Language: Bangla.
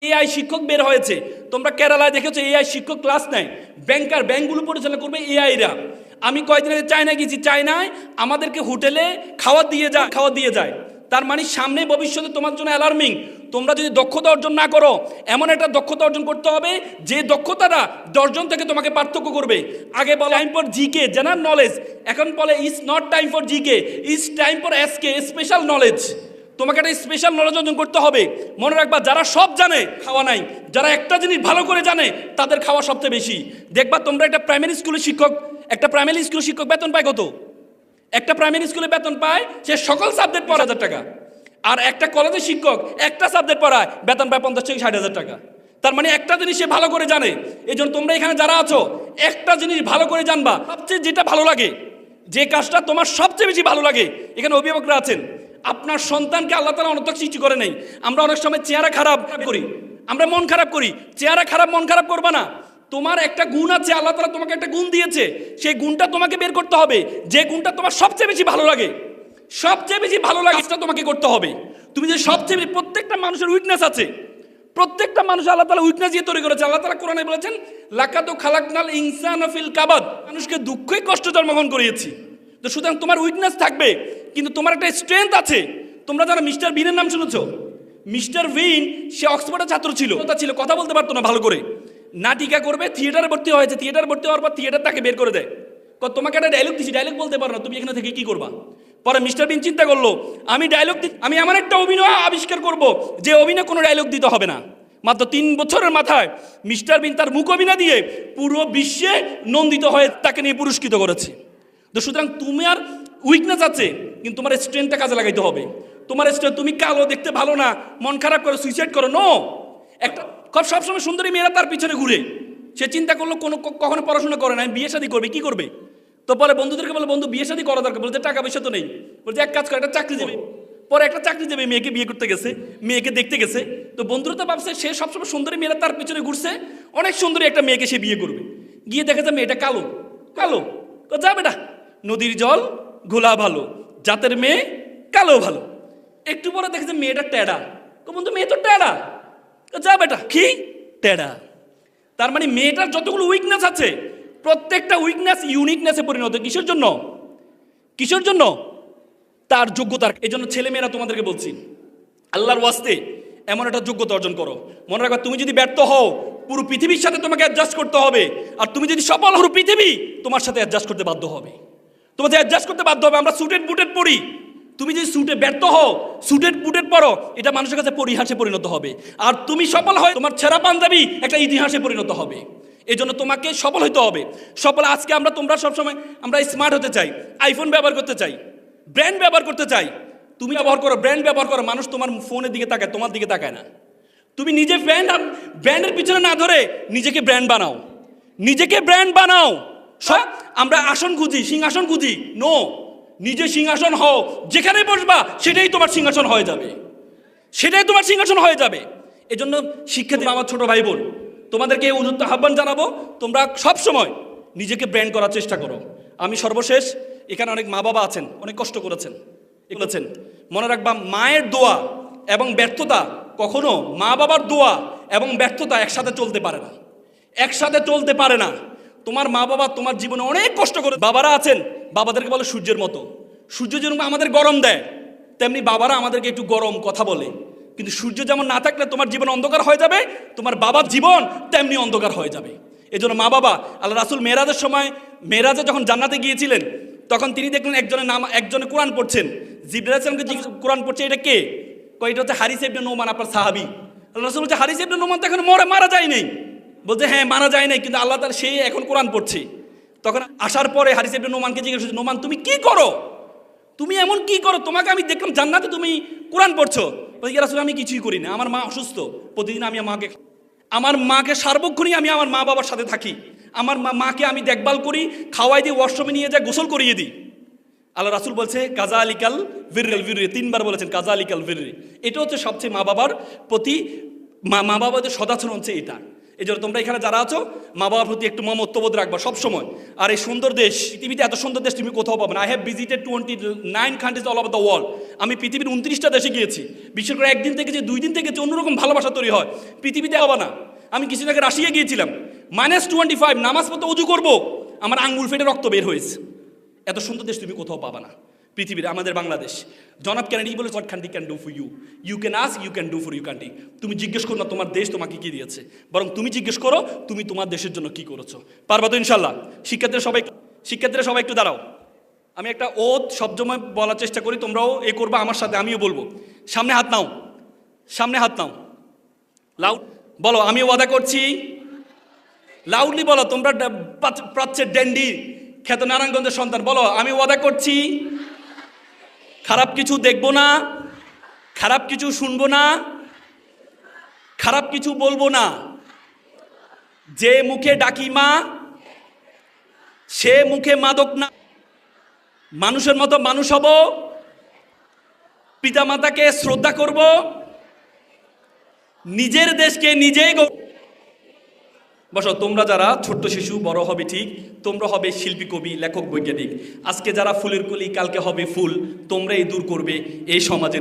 এআই শিক্ষক বের হয়েছে, তোমরা কেরালায় দেখেছো এআই শিক্ষক ক্লাস নেয়, ব্যাংকগুলো পরিচালনা করবে এআইরা। আমি কয়েকদিন আগে চায়না গেছি, চায়নায় আমাদেরকে হোটেলে খাওয়া দিয়ে যায়। তার মানে সামনে ভবিষ্যতে তোমার জন্য অ্যালার্মিং। তোমরা যদি দক্ষতা অর্জন না করো, এমন একটা দক্ষতা অর্জন করতে হবে যে দক্ষতাটা 10 জন থেকে তোমাকে পার্থক্য করবে। আগে বলে time for GK general knowledge, এখন বলে is not time for GK, is time for SK special knowledge. তোমাকে একটা স্পেশাল নলেজ অর্জন করতে হবে। মনে রাখবা, যারা সব জানে খাওয়া নাই, যারা একটা জিনিস ভালো করে জানে তাদের খাওয়া সবচেয়ে বেশি। দেখবা তোমরা একটা প্রাইমারি স্কুলের শিক্ষক বেতন পায় কত? একটা প্রাইমারি স্কুলে বেতন পায় সে সকল সাবজেক্ট 5,000 টাকা, আর একটা কলেজের শিক্ষক একটা সাবজেক্ট পড়ায় বেতন পায় 50 থেকে 60,000 টাকা। তার মানে একটা জিনিস সে ভালো করে জানে। এই জন্য তোমরা এখানে যারা আছো, একটা জিনিস ভালো করে জানবা, সবচেয়ে যেটা ভালো লাগে, যে কাজটা তোমার সবচেয়ে বেশি ভালো লাগে। এখানে অভিভাবকরা আছেন, আপনার সন্তানকে আল্লাহ তাআলা অনর্থক সৃষ্টি করে নেই। আমরা অনেক সময় চেহারা খারাপ করি, আমরা মন খারাপ করি। চেহারা খারাপ মন খারাপ করবা না। তোমার একটা গুণ আছে, আল্লাহ তাআলা তোমাকে একটা গুণ দিয়েছে, সেই গুণটা তোমাকে বের করতে হবে। যে গুণটা তোমার সবচেয়ে বেশি ভালো লাগে, সেটা তোমাকে করতে হবে। তুমি যে সবচেয়ে বেশি, প্রত্যেকটা মানুষের উইকনেস আছে, প্রত্যেকটা মানুষ আল্লাহ তাআলা উইকনেস দিয়ে তৈরি করেছে। আল্লাহ তাআলা কোরআনে বলেছেন, লাকাদ খালাকনাল ইনসানা ফিল কাবাদ, মানুষকে দুঃখে কষ্ট জন্মগ্রহণ করিয়েছি। তো সুতরাং তোমার উইকনেস থাকবে, কিন্তু তোমার একটা স্ট্রেংথ আছে। তোমরা যারা মিস্টার বিনের নাম শুনেছো, মিস্টার বিন সে অক্সফোর্ডের ছাত্র ছিল, কথা বলতে পারতো না ভালো করে, নাটিকা করবে, থিয়েটারে ভর্তি হয়েছে, থিয়েটারে ভর্তি হওয়ার পর থিয়েটার তাকে বের করে দেয়, তোমাকে একটা ডায়লগ দিচ্ছি, ডায়লগ বলতে পারো না, তুমি এখানে থেকে কি করবা? পরে মিস্টার বিন চিন্তা করলো, আমি এমন একটা অভিনয় আবিষ্কার করব যে অভিনয় কোনো ডায়লগ দিতে হবে না। মাত্র 3 বছরের মাথায় মিস্টার বিন তার মুখ অভিনয় দিয়ে পুরো বিশ্বে নন্দিত হয়ে তাকে নিয়ে পুরস্কৃত করেছে। তো সুতরাং তোমার উইকনেস আছে, কিন্তু তোমার স্ট্রেংথটা কাজে লাগাইতে হবে। তোমার স্ট্রেংথ, তুমি কালো, দেখতে ভালো না, মন খারাপ করো, সুইসাইড করো, নো। একটা সবসময় সুন্দরী মেয়েরা তার পিছনে ঘুরে, সে চিন্তা করলো কখনো পড়াশোনা করে না, বিয়ে শাদী করবে, কি করবে? তো পরে বন্ধুদেরকে বলে, বন্ধু বিয়ে শাদী করা দরকার, বলতে টাকা পয়সা তো নেই, বলছে এক কাজ করে একটা চাকরি দেবে। পরে একটা চাকরি দেবে, মেয়েকে বিয়ে করতে গেছে, মেয়েকে দেখতে গেছে। তো বন্ধুরা তো ভাবছে সে সবসময় সুন্দরী মেয়েরা তার পিছনে ঘুরছে, অনেক সুন্দরী একটা মেয়েকে সে বিয়ে করবে। গিয়ে দেখে যে মেয়েটা কালো, যা বেটা, নদীর জল ঘোলা ভালো, জাতের মেয়ে কালো ভালো। একটু পরে দেখেছে মেয়েটা টেডা, বন্ধু মেয়ে তো টেডা, যা বেটা কি টেডা। তার মানে মেয়েটার যতগুলো উইকনেস আছে, প্রত্যেকটা উইকনেস ইউনিকনেসে পরিণত। কিসের জন্য? তার যোগ্যতার। এই জন্য ছেলে মেয়েরা তোমাদেরকে বলছি, আল্লাহর ওয়াস্তে এমন একটা যোগ্যতা অর্জন করো। মনে রাখবা, তুমি যদি ব্যর্থ হও, পুরো পৃথিবীর সাথে তোমাকে অ্যাডজাস্ট করতে হবে। আর তুমি যদি সফল হও, পৃথিবী তোমার সাথে অ্যাডজাস্ট করতে বাধ্য হবে। আমরা সুটেড বুটেড পড়ি, তুমি যদি সুটে ব্যর্থ হও, সুটেড বুটেড পড়ো, এটা মানুষের কাছে পরিহাসে পরিণত হবে। আর তুমি সফল হয়, তোমার ছেঁড়া পাঞ্জাবি একটা ইতিহাসে পরিণত হবে। এই জন্য তোমাকে সফল হইতে হবে। আজকে তোমরা সবসময় আমরা স্মার্ট হতে চাই, আইফোন ব্যবহার করতে চাই, ব্র্যান্ড ব্যবহার করতে চাই। তুমি ব্যবহার করো, ব্র্যান্ড ব্যবহার করো, মানুষ তোমার ফোনের দিকে তাকায়, তোমার দিকে তাকায় না। তুমি নিজে ব্র্যান্ডের পিছনে না ধরে নিজেকে ব্র্যান্ড বানাও। সব আমরা আসন খুঁজি, সিংহাসন খুঁজি, নো। নিজে সিংহাসন হও, যেখানে বসবা সেটাই তোমার সিংহাসন হয়ে যাবে। এই জন্য শিক্ষার্থী আমার ছোট ভাই বোন, তোমাদেরকে এই উন্নত আহ্বান জানাবো, তোমরা সবসময় নিজেকে ব্র্যান্ড করার চেষ্টা করো। আমি সর্বশেষ, এখানে অনেক মা বাবা আছেন, অনেক কষ্ট করেছেন, মনে রাখবা, মায়ের দোয়া এবং ব্যর্থতা কখনো, মা বাবার দোয়া এবং ব্যর্থতা একসাথে চলতে পারে না। তোমার মা বাবা তোমার জীবনে অনেক কষ্ট করে, বাবারা আছেন, বাবাদেরকে বলে সূর্যের মতো। সূর্য যেরকম আমাদের গরম দেয়, তেমনি বাবারা আমাদেরকে একটু গরম কথা বলে। কিন্তু সূর্য যেমন না থাকলে তোমার জীবন অন্ধকার হয়ে যাবে, তোমার বাবার জীবন তেমনি অন্ধকার হয়ে যাবে। এই জন্য মা বাবা, আল্লাহ রাসূল মেরাজে যখন জান্নাতে গিয়েছিলেন, তখন তিনি দেখলেন একজনে কোরআন পড়ছেন। জিবরাইল আলাইহিস সালামকে জিজ্ঞেস, কোরআন পড়ছে, এটা কে? এটা হচ্ছে হারিস ইবনে নোমান, আপনার সাহাবী। আল্লাহ রাসূল বলছে, হারিস ইবনে নোমান তো এখন মারা যায় নাই। বলছে, হ্যাঁ মারা যায় নাই, কিন্তু আল্লাহ তাআলা সেই এখন কোরআন পড়ছে। তখন আসার পরে হারিস ইবনে নোমানকে জিজ্ঞেস করছে, নোমান তুমি কি করো? তুমি এমন কি করো? তোমাকে আমি দেখলাম জান্নাতে তুমি কোরআন পড়ছো। বলছে, ইয়া রাসূল আমি কিছুই করি না, আমার মা অসুস্থ, প্রতিদিন আমি আমার মাকে সার্বক্ষণিক আমি আমার মা বাবার সাথে থাকি, আমার মাকে আমি দেখভাল করি, খাওয়াই দিই, ওয়াশরুমে নিয়ে যাই, গোসল করিয়ে দিই। আল্লাহ রাসূল বলছে, কাযালিকাল বিররি, 3 বার বলেছেন কাযালিকাল বিররি। এটা হচ্ছে সবচেয়ে মা বাবার প্রতি, মা বাবাদের সদাচরণ হচ্ছে এটা। এই জন্য তোমরা এখানে যারা আছো মা বাবার প্রতি একটু মমত্ববোধ রাখবা সবসময়। আর এই সুন্দর দেশ, পৃথিবীতে এত সুন্দর দেশ তুমি কোথাও পাবে না। I have visited 29 countries all over the world. আমি পৃথিবীর 29টা দেশে গিয়েছি। বিশেষ করে একদিন থেকে যে 2 দিন থেকে যে অন্যরকম ভালোবাসা তৈরি হয় পৃথিবীতে হবে না। আমি কিছুদিন আগে রাশিয়া গিয়েছিলাম, -25 নামাজ পড়তে উজু করবো, আমার আঙ্গুল ফেটে রক্ত বের হয়েছে। এত সুন্দর দেশ তুমি কোথাও পাবা না পৃথিবীর, আমাদের বাংলাদেশ। জনাব কেনেডি বলে what country can do for you, you can ask, you can do for you country. তুমি জিজ্ঞেস করো না তোমার দেশ তোমাকে কি দিয়েছে, বরং তুমি জিজ্ঞেস করো তুমি তোমার দেশের জন্য কি করেছো। পারবা তো ইনশাল্লাহ? শিক্ষার্থীরা সবাই একটু দাঁড়াও। আমি একটা ওত সবসময় বলার চেষ্টা করি, তোমরাও এ করবা আমার সাথে, আমিও বলবো। সামনে হাত নাও, সামনে হাত নাও, লাউড বলো আমি ওয়াদা করছি। লাউডলি বলো, তোমরা প্রাচ্যের ড্যান্ডি খ্যাত নারায়ণগঞ্জের সন্তান, বলো আমি ওয়াদা করছি খারাপ কিছু দেখবো না, খারাপ কিছু শুনবো না, খারাপ কিছু বলবো না। যে মুখে ডাকি মা সে মুখে মাদক না, মানুষের মতো মানুষ হব, পিতামাতাকে শ্রদ্ধা করব, নিজের দেশকে নিজেই। বসো, তোমরা যারা ছোট্ট শিশু বড় হবে ঠিক, তোমরা হবে শিল্পী, কবি, লেখক, বৈজ্ঞানিক। আজকে যারা ফুলের কলি কালকে হবে ফুল, তোমরাই দূর করবে এই সমাজের